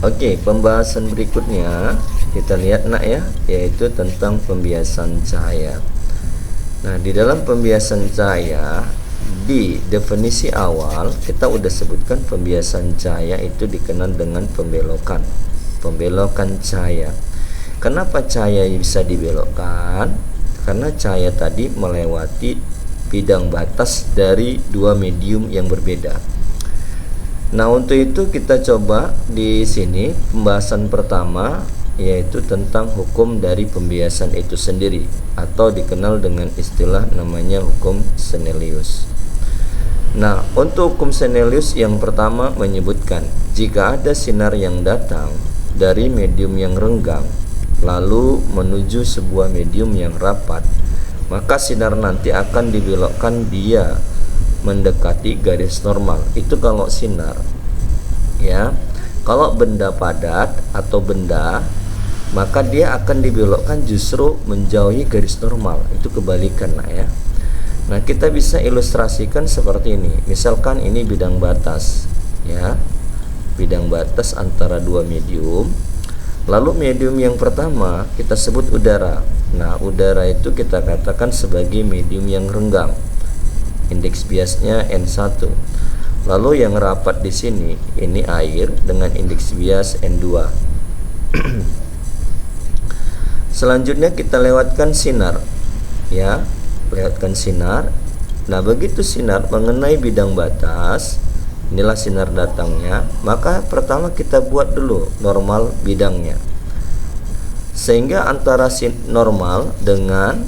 Oke, pembahasan berikutnya kita lihat nak ya, yaitu tentang pembiasan cahaya. Nah, di dalam pembiasan cahaya di definisi awal kita udah sebutkan pembiasan cahaya itu dikenal dengan pembelokan cahaya. Kenapa cahaya bisa dibelokkan? Karena cahaya tadi melewati bidang batas dari dua medium yang berbeda. Nah, untuk itu kita coba di sini pembahasan pertama, yaitu tentang hukum dari pembiasan itu sendiri, atau dikenal dengan istilah namanya hukum Snellius. Nah, untuk hukum Snellius yang pertama menyebutkan jika ada sinar yang datang dari medium yang renggang lalu menuju sebuah medium yang rapat, maka sinar nanti akan dibelokkan dia mendekati garis normal. Itu kalau sinar ya. Kalau benda padat atau benda, maka dia akan dibelokkan justru menjauhi garis normal. Itu kebalikan lah ya. Nah, kita bisa ilustrasikan seperti ini. Misalkan ini bidang batas ya, bidang batas antara dua medium. Lalu medium yang pertama kita sebut udara. Nah, udara itu kita katakan sebagai medium yang renggang, indeks biasnya N1. Lalu yang rapat di sini ini air dengan indeks bias N2. Selanjutnya kita lewatkan sinar ya, lewatkan sinar. Nah, begitu sinar mengenai bidang batas, inilah sinar datangnya, maka pertama kita buat dulu normal bidangnya, sehingga antara normal dengan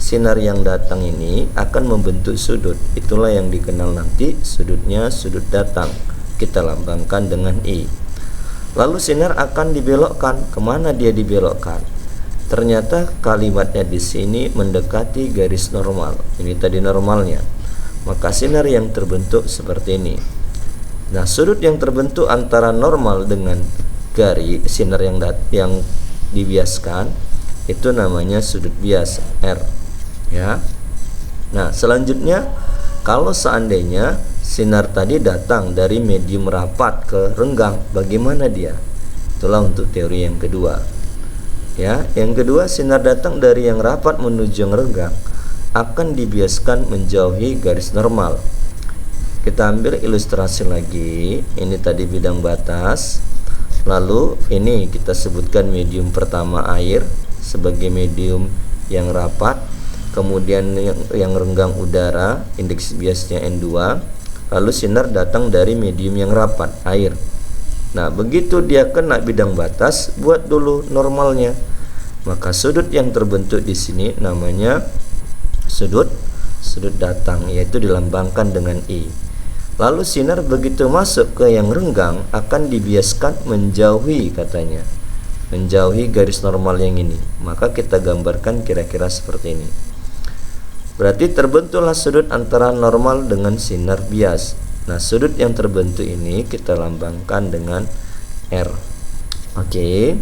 sinar yang datang ini akan membentuk sudut. Itulah yang dikenal nanti sudutnya sudut datang, kita lambangkan dengan I. Lalu sinar akan dibelokkan. Kemana dia dibelokkan? Ternyata kalimatnya di sini mendekati garis normal. Ini tadi normalnya, maka sinar yang terbentuk seperti ini. Nah, sudut yang terbentuk antara normal dengan garis sinar yang dibiaskan itu namanya sudut bias R ya. Nah, selanjutnya kalau seandainya sinar tadi datang dari medium rapat ke renggang, bagaimana dia? Itulah untuk teori yang kedua ya. Yang kedua, sinar datang dari yang rapat menuju yang renggang akan dibiaskan menjauhi garis normal. Kita ambil ilustrasi lagi. Ini tadi bidang batas, lalu ini kita sebutkan medium pertama air sebagai medium yang rapat, kemudian yang renggang udara, indeks biasnya N2, lalu sinar datang dari medium yang rapat, air. Nah, begitu dia kena bidang batas, buat dulu normalnya. Maka sudut yang terbentuk di sini namanya sudut datang, yaitu dilambangkan dengan I. Lalu sinar begitu masuk ke yang renggang akan dibiaskan menjauhi, katanya, menjauhi garis normal yang ini. Maka kita gambarkan kira-kira seperti ini. Berarti terbentuklah sudut antara normal dengan sinar bias. Nah, sudut yang terbentuk ini kita lambangkan dengan R. Oke.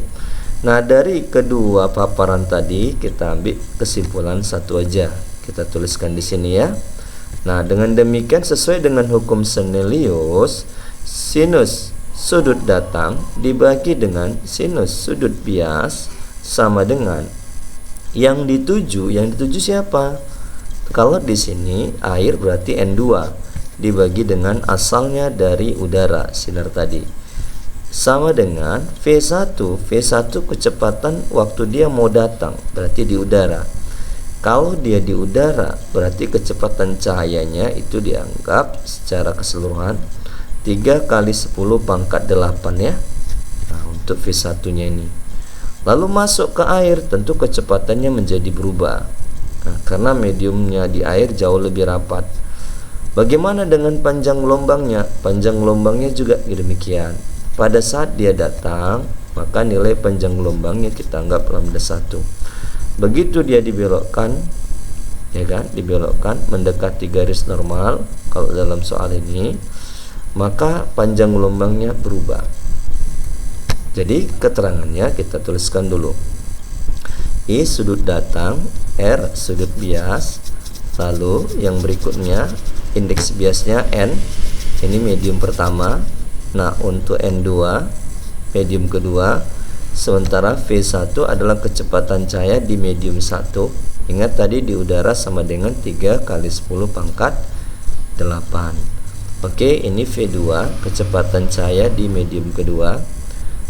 Nah, dari kedua paparan tadi kita ambil kesimpulan satu aja. Kita tuliskan di sini ya. Nah, dengan demikian sesuai dengan hukum Snellius, sinus sudut datang dibagi dengan sinus sudut bias sama dengan yang dituju. Yang dituju siapa? Kalau di sini air berarti N2 dibagi dengan asalnya dari udara, sinar tadi, sama dengan V1. V1 kecepatan waktu dia mau datang, berarti di udara. Kalau dia di udara, berarti kecepatan cahayanya itu dianggap secara keseluruhan 3 kali 10 pangkat 8 ya. Nah, untuk V1 nya ini. Lalu masuk ke air, tentu kecepatannya menjadi berubah. Nah, karena mediumnya di air jauh lebih rapat. Bagaimana dengan panjang gelombangnya? Panjang gelombangnya juga demikian. Pada saat dia datang, maka nilai panjang gelombangnya kita anggap lambda 1. Begitu dia dibelokkan, ya kan, dibelokkan mendekati garis normal kalau dalam soal ini, maka panjang gelombangnya berubah. Jadi keterangannya kita tuliskan dulu. I sudut datang, R sudut bias, lalu yang berikutnya indeks biasnya N, ini medium pertama. Nah, untuk N2 medium kedua, sementara V1 adalah kecepatan cahaya di medium 1. Ingat tadi di udara sama dengan 3 kali 10 pangkat 8. Oke, ini V2, kecepatan cahaya di medium kedua.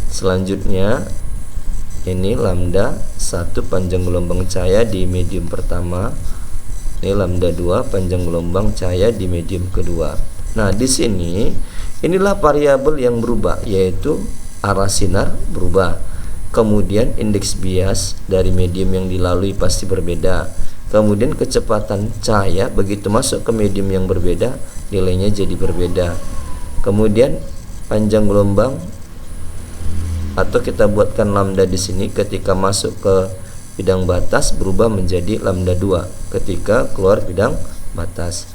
Selanjutnya ini lambda 1, panjang gelombang cahaya di medium pertama. Ini lambda 2, panjang gelombang cahaya di medium kedua. Nah, di sini inilah variabel yang berubah, yaitu arah sinar berubah. Kemudian indeks bias dari medium yang dilalui pasti berbeda. Kemudian kecepatan cahaya begitu masuk ke medium yang berbeda, nilainya jadi berbeda. Kemudian panjang gelombang, atau kita buatkan lambda di sini, ketika masuk ke bidang batas berubah menjadi lambda 2 ketika keluar bidang batas.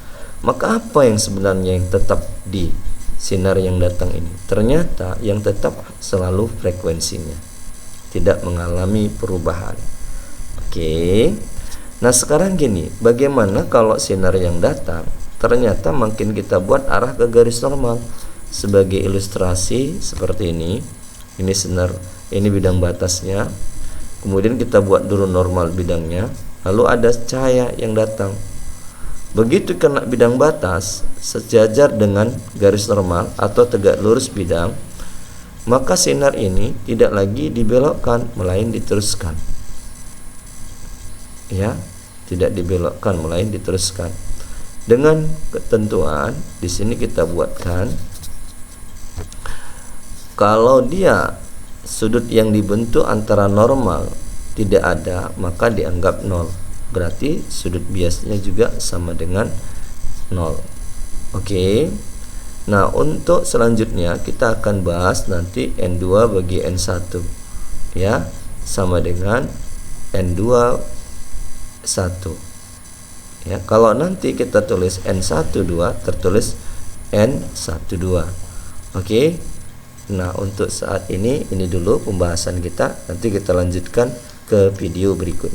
Maka apa yang sebenarnya yang tetap di sinar yang datang ini? Ternyata yang tetap selalu frekuensinya, tidak mengalami perubahan. Oke. Nah, sekarang gini, bagaimana kalau sinar yang datang ternyata makin kita buat arah ke garis normal? Sebagai ilustrasi seperti ini. Ini sinar, ini bidang batasnya. Kemudian kita buat dulu normal bidangnya, lalu ada cahaya yang datang. Begitu kena bidang batas sejajar dengan garis normal atau tegak lurus bidang, maka sinar ini tidak lagi dibelokkan, melainkan diteruskan. Ya, tidak dibelokkan, melainkan diteruskan. Dengan ketentuan di sini kita buatkan, kalau dia sudut yang dibentuk antara normal tidak ada, maka dianggap 0. Berarti sudut biasnya juga sama dengan 0. Oke. Nah, untuk selanjutnya kita akan bahas nanti N2 bagi N1. Ya, sama dengan N2 1. Ya, kalau nanti kita tulis N12 tertulis N12. Oke. Nah, untuk saat ini dulu pembahasan kita. Nanti kita lanjutkan ke video berikutnya.